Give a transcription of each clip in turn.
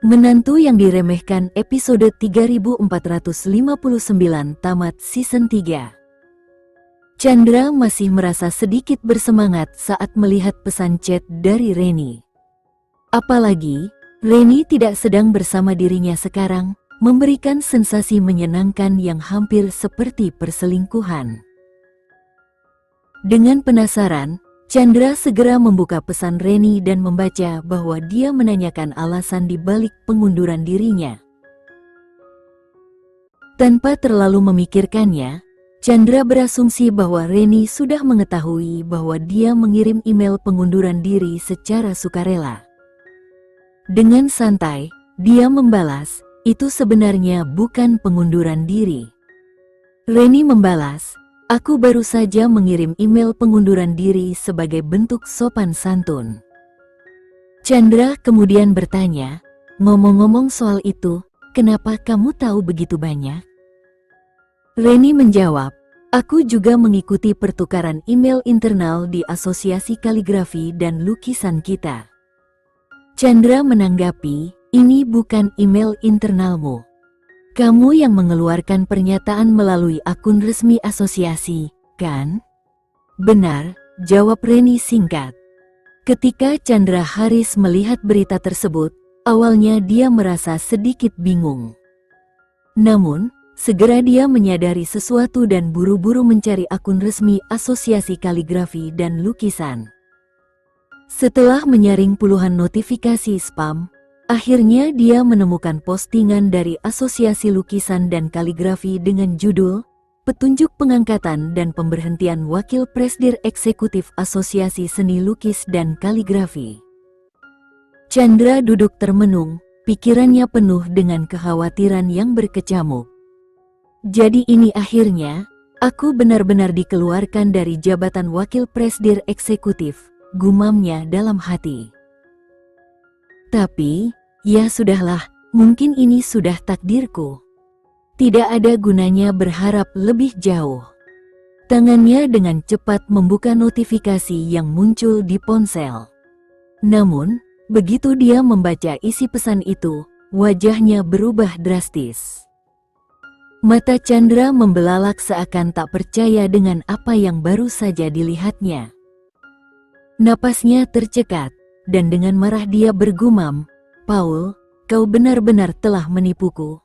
Menantu yang diremehkan episode 3459 tamat season 3. Chandra masih merasa sedikit bersemangat saat melihat pesan chat dari Reni. Apalagi, Reni tidak sedang bersama dirinya sekarang, memberikan sensasi menyenangkan yang hampir seperti perselingkuhan. Dengan penasaran, Chandra segera membuka pesan Reni dan membaca bahwa dia menanyakan alasan di balik pengunduran dirinya. Tanpa terlalu memikirkannya, Chandra berasumsi bahwa Reni sudah mengetahui bahwa dia mengirim email pengunduran diri secara sukarela. Dengan santai, dia membalas, "Itu sebenarnya bukan pengunduran diri." Reni membalas, "Aku baru saja mengirim email pengunduran diri sebagai bentuk sopan santun." Chandra kemudian bertanya, "Ngomong-ngomong soal itu, kenapa kamu tahu begitu banyak?" Reni menjawab, "Aku juga mengikuti pertukaran email internal di Asosiasi Kaligrafi dan Lukisan kita." Chandra menanggapi, "Ini bukan email internalmu. Kamu yang mengeluarkan pernyataan melalui akun resmi asosiasi, kan?" "Benar," jawab Reni singkat. Ketika Chandra Haris melihat berita tersebut, awalnya dia merasa sedikit bingung. Namun, segera dia menyadari sesuatu dan buru-buru mencari akun resmi Asosiasi Kaligrafi dan Lukisan. Setelah menyaring puluhan notifikasi spam, akhirnya dia menemukan postingan dari Asosiasi Lukisan dan Kaligrafi dengan judul, "Petunjuk pengangkatan dan pemberhentian Wakil Presdir Eksekutif Asosiasi Seni Lukis dan Kaligrafi." Chandra duduk termenung, pikirannya penuh dengan kekhawatiran yang berkecamuk. "Jadi ini akhirnya, aku benar-benar dikeluarkan dari jabatan Wakil Presdir Eksekutif," gumamnya dalam hati. Tapi, ya sudahlah, mungkin ini sudah takdirku. Tidak ada gunanya berharap lebih jauh. Tangannya dengan cepat membuka notifikasi yang muncul di ponsel. Namun, begitu dia membaca isi pesan itu, wajahnya berubah drastis. Mata Chandra membelalak seakan tak percaya dengan apa yang baru saja dilihatnya. Napasnya tercekat, dan dengan marah dia bergumam, "Paul, kau benar-benar telah menipuku."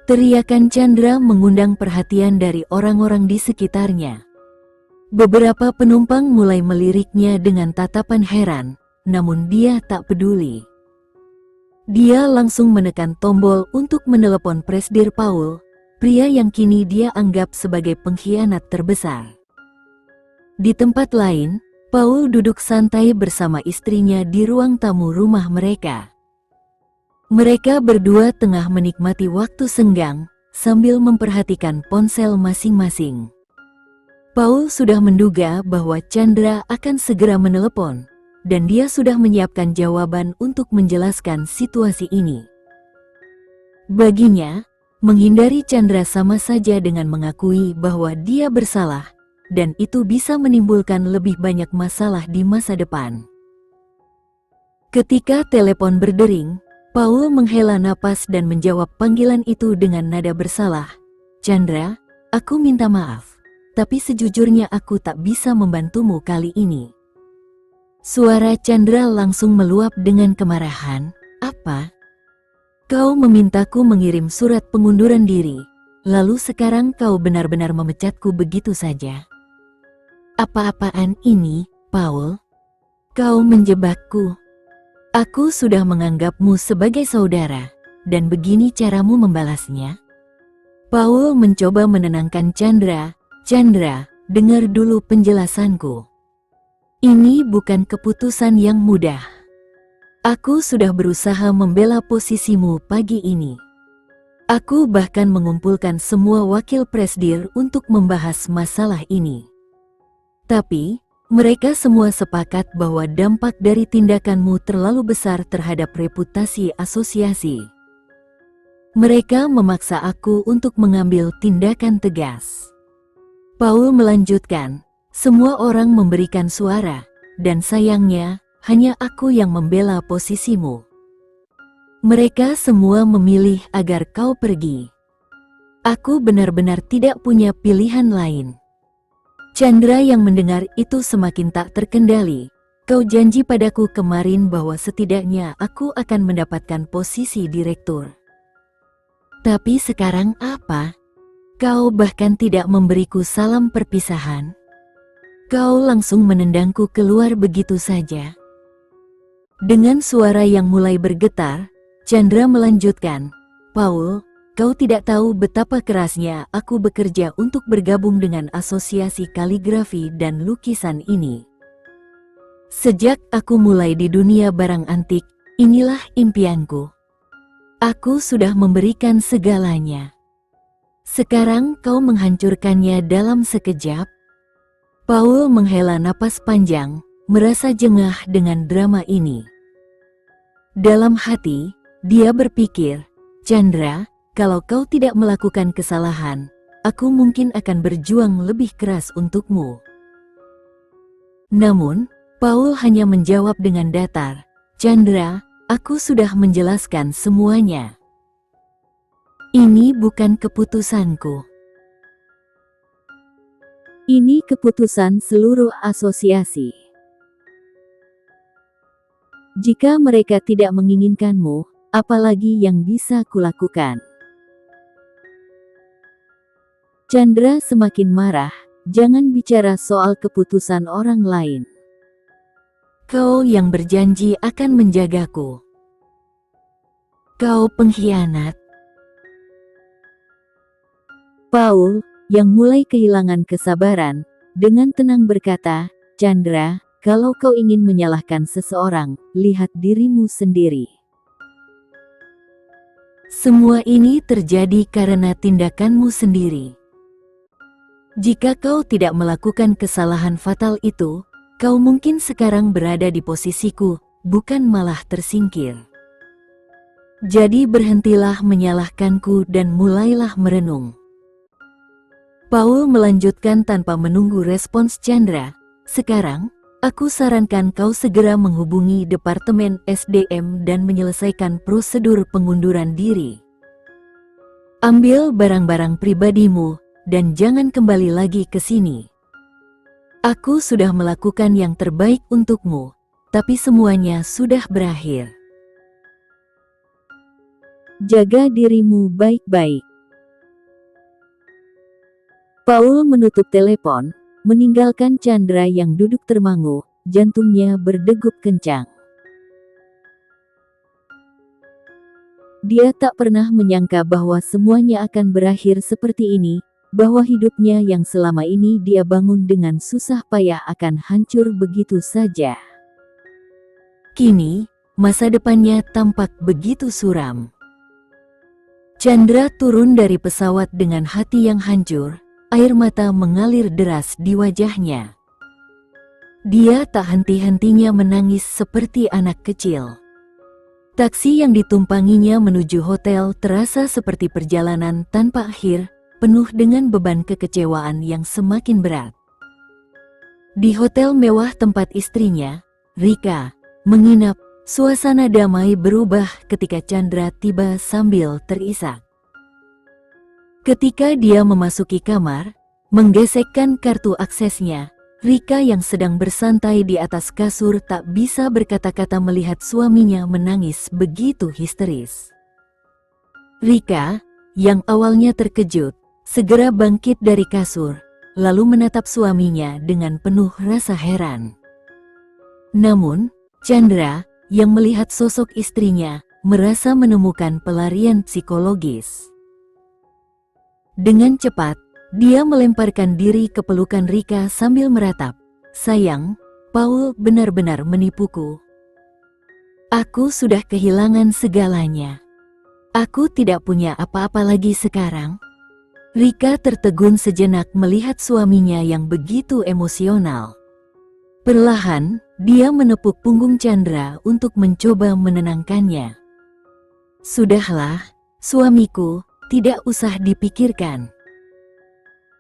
Teriakan Chandra mengundang perhatian dari orang-orang di sekitarnya. Beberapa penumpang mulai meliriknya dengan tatapan heran, namun dia tak peduli. Dia langsung menekan tombol untuk menelepon Presdir Paul, pria yang kini dia anggap sebagai pengkhianat terbesar. Di tempat lain, Paul duduk santai bersama istrinya di ruang tamu rumah mereka. Mereka berdua tengah menikmati waktu senggang, sambil memperhatikan ponsel masing-masing. Paul sudah menduga bahwa Chandra akan segera menelepon, dan dia sudah menyiapkan jawaban untuk menjelaskan situasi ini. Baginya, menghindari Chandra sama saja dengan mengakui bahwa dia bersalah, dan itu bisa menimbulkan lebih banyak masalah di masa depan. Ketika telepon berdering, Paul menghela napas dan menjawab panggilan itu dengan nada bersalah. "Chandra, aku minta maaf, tapi sejujurnya aku tak bisa membantumu kali ini." Suara Chandra langsung meluap dengan kemarahan. "Apa? Kau memintaku mengirim surat pengunduran diri, lalu sekarang kau benar-benar memecatku begitu saja? Apa-apaan ini, Paul? Kau menjebakku. Aku sudah menganggapmu sebagai saudara, dan begini caramu membalasnya?" Paul mencoba menenangkan Chandra. "Chandra, dengar dulu penjelasanku. Ini bukan keputusan yang mudah. Aku sudah berusaha membela posisimu pagi ini. Aku bahkan mengumpulkan semua wakil presdir untuk membahas masalah ini. Tapi, mereka semua sepakat bahwa dampak dari tindakanmu terlalu besar terhadap reputasi asosiasi. Mereka memaksa aku untuk mengambil tindakan tegas." Paul melanjutkan, "Semua orang memberikan suara, dan sayangnya, hanya aku yang membela posisimu. Mereka semua memilih agar kau pergi. Aku benar-benar tidak punya pilihan lain. Chandra yang mendengar itu semakin tak terkendali. Kau janji padaku kemarin bahwa setidaknya aku akan mendapatkan posisi direktur. Tapi sekarang apa? Kau bahkan tidak memberiku salam perpisahan. Kau langsung menendangku keluar begitu saja. Dengan suara yang mulai bergetar, Chandra melanjutkan, Paul, kau tidak tahu betapa kerasnya aku bekerja untuk bergabung dengan asosiasi kaligrafi dan lukisan ini. Sejak aku mulai di dunia barang antik, inilah impianku. Aku sudah memberikan segalanya. Sekarang kau menghancurkannya dalam sekejap. Paul menghela napas panjang, merasa jengah dengan drama ini. Dalam hati, dia berpikir, Chandra, kalau kau tidak melakukan kesalahan, aku mungkin akan berjuang lebih keras untukmu. Namun, Paul hanya menjawab dengan datar, Chandra, aku sudah menjelaskan semuanya. Ini bukan keputusanku. Ini keputusan seluruh asosiasi. Jika mereka tidak menginginkanmu, apalagi yang bisa kulakukan? Chandra semakin marah, jangan bicara soal keputusan orang lain. Kau yang berjanji akan menjagaku. Kau pengkhianat. Paul, yang mulai kehilangan kesabaran, dengan tenang berkata, Chandra, kalau kau ingin menyalahkan seseorang, lihat dirimu sendiri. Semua ini terjadi karena tindakanmu sendiri. Jika kau tidak melakukan kesalahan fatal itu, kau mungkin sekarang berada di posisiku, bukan malah tersingkir. Jadi berhentilah menyalahkanku dan mulailah merenung. Paul melanjutkan tanpa menunggu respons Chandra, sekarang, aku sarankan kau segera menghubungi Departemen SDM dan menyelesaikan prosedur pengunduran diri. Ambil barang-barang pribadimu, dan jangan kembali lagi ke sini. Aku sudah melakukan yang terbaik untukmu, tapi semuanya sudah berakhir. Jaga dirimu baik-baik. Paul menutup telepon, meninggalkan Chandra yang duduk termangu, jantungnya berdegup kencang. Dia tak pernah menyangka bahwa semuanya akan berakhir seperti ini, bahwa hidupnya yang selama ini dia bangun dengan susah payah akan hancur begitu saja. Kini, masa depannya tampak begitu suram. Chandra turun dari pesawat dengan hati yang hancur. Air mata mengalir deras di wajahnya. Dia tak henti-hentinya menangis seperti anak kecil. Taksi yang ditumpanginya menuju hotel terasa seperti perjalanan tanpa akhir, penuh dengan beban kekecewaan yang semakin berat. Di hotel mewah tempat istrinya, Rika, menginap, suasana damai berubah ketika Chandra tiba sambil terisak. Ketika dia memasuki kamar, menggesekkan kartu aksesnya, Rika yang sedang bersantai di atas kasur tak bisa berkata-kata melihat suaminya menangis begitu histeris. Rika, yang awalnya terkejut, segera bangkit dari kasur, lalu menatap suaminya dengan penuh rasa heran. Namun, Chandra, yang melihat sosok istrinya, merasa menemukan pelarian psikologis. Dengan cepat, dia melemparkan diri ke pelukan Rika sambil meratap. Sayang, Paul benar-benar menipuku. Aku sudah kehilangan segalanya. Aku tidak punya apa-apa lagi sekarang. Rika tertegun sejenak melihat suaminya yang begitu emosional. Perlahan, dia menepuk punggung Chandra untuk mencoba menenangkannya. Sudahlah, suamiku, tidak usah dipikirkan.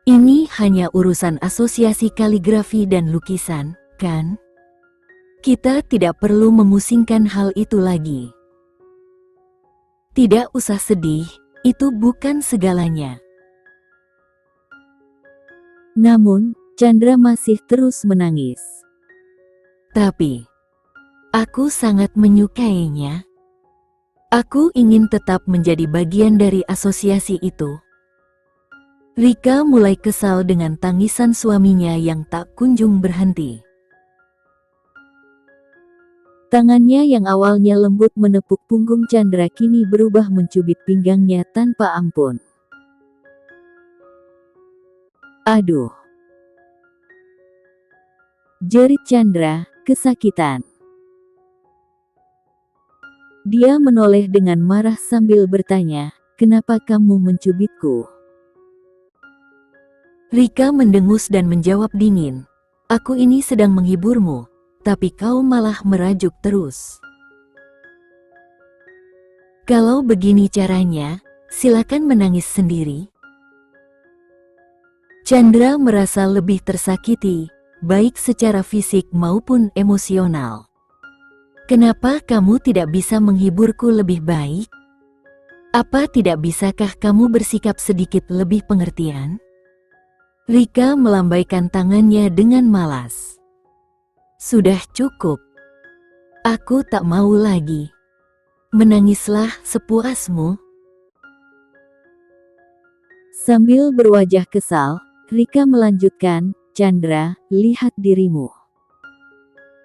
Ini hanya urusan asosiasi kaligrafi dan lukisan, kan? Kita tidak perlu memusingkan hal itu lagi. Tidak usah sedih, itu bukan segalanya. Namun, Chandra masih terus menangis. Tapi, aku sangat menyukainya. Aku ingin tetap menjadi bagian dari asosiasi itu. Rika mulai kesal dengan tangisan suaminya yang tak kunjung berhenti. Tangannya yang awalnya lembut menepuk punggung Chandra kini berubah mencubit pinggangnya tanpa ampun. Aduh! Jerit Chandra, kesakitan. Dia menoleh dengan marah sambil bertanya, "Kenapa kamu mencubitku?" Rika mendengus dan menjawab dingin, "Aku ini sedang menghiburmu, tapi kau malah merajuk terus. Kalau begini caranya, silakan menangis sendiri." Chandra merasa lebih tersakiti, baik secara fisik maupun emosional. "Kenapa kamu tidak bisa menghiburku lebih baik? Apa tidak bisakah kamu bersikap sedikit lebih pengertian?" Rika melambaikan tangannya dengan malas. "Sudah cukup. Aku tak mau lagi. Menangislah sepuasmu." Sambil berwajah kesal, Rika melanjutkan, "Chandra, lihat dirimu.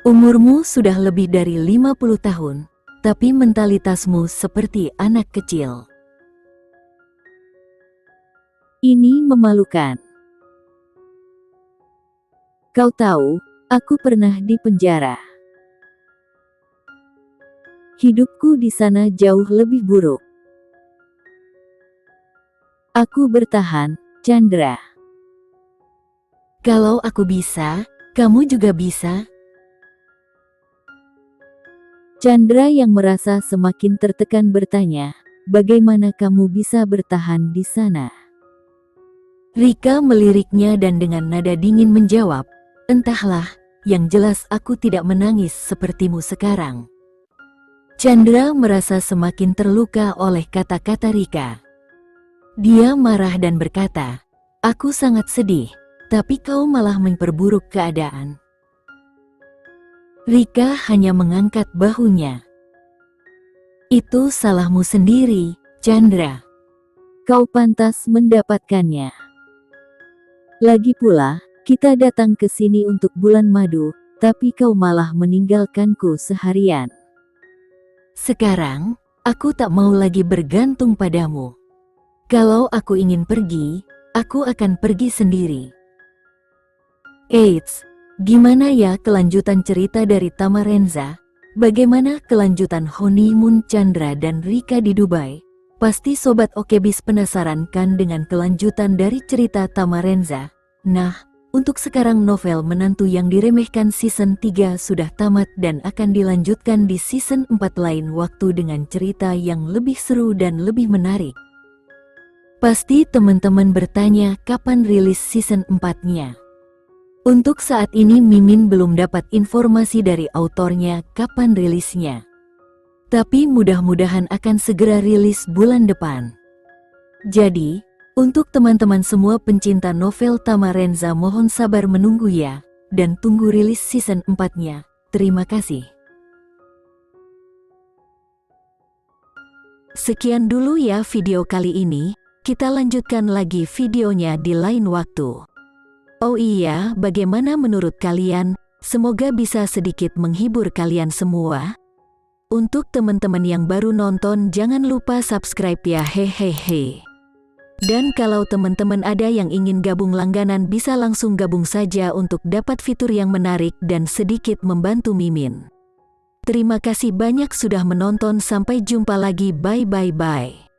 Umurmu sudah lebih dari 50 tahun, tapi mentalitasmu seperti anak kecil. Ini memalukan. Kau tahu, aku pernah di penjara. Hidupku di sana jauh lebih buruk. Aku bertahan, Chandra." Kalau aku bisa, kamu juga bisa." Chandra yang merasa semakin tertekan bertanya, "Bagaimana kamu bisa bertahan di sana?" Rika meliriknya dan dengan nada dingin menjawab, "Entahlah, yang jelas aku tidak menangis sepertimu sekarang." Chandra merasa semakin terluka oleh kata-kata Rika. Dia marah dan berkata, "Aku sangat sedih, tapi kau malah memperburuk keadaan." Rika hanya mengangkat bahunya. "Itu salahmu sendiri, Chandra. Kau pantas mendapatkannya. Lagi pula, kita datang ke sini untuk bulan madu, tapi kau malah meninggalkanku seharian. Sekarang, aku tak mau lagi bergantung padamu. Kalau aku ingin pergi, aku akan pergi sendiri." Eits, gimana ya kelanjutan cerita dari Tamarenza? Bagaimana kelanjutan honeymoon Chandra dan Rika di Dubai? Pasti Sobat Okebis penasaran kan dengan kelanjutan dari cerita Tamarenza? Nah, untuk sekarang novel Menantu yang Diremehkan season 3 sudah tamat dan akan dilanjutkan di season 4 lain waktu dengan cerita yang lebih seru dan lebih menarik. Pasti teman-teman bertanya kapan rilis season 4-nya. Untuk saat ini Mimin belum dapat informasi dari autornya kapan rilisnya. Tapi mudah-mudahan akan segera rilis bulan depan. Jadi, untuk teman-teman semua pencinta novel Tamarenza mohon sabar menunggu ya, dan tunggu rilis season 4-nya. Terima kasih. Sekian dulu ya video kali ini, kita lanjutkan lagi videonya di lain waktu. Oh iya, bagaimana menurut kalian? Semoga bisa sedikit menghibur kalian semua. Untuk teman-teman yang baru nonton jangan lupa subscribe ya hehehe. Dan kalau teman-teman ada yang ingin gabung langganan bisa langsung gabung saja untuk dapat fitur yang menarik dan sedikit membantu Mimin. Terima kasih banyak sudah menonton, sampai jumpa lagi, bye bye bye.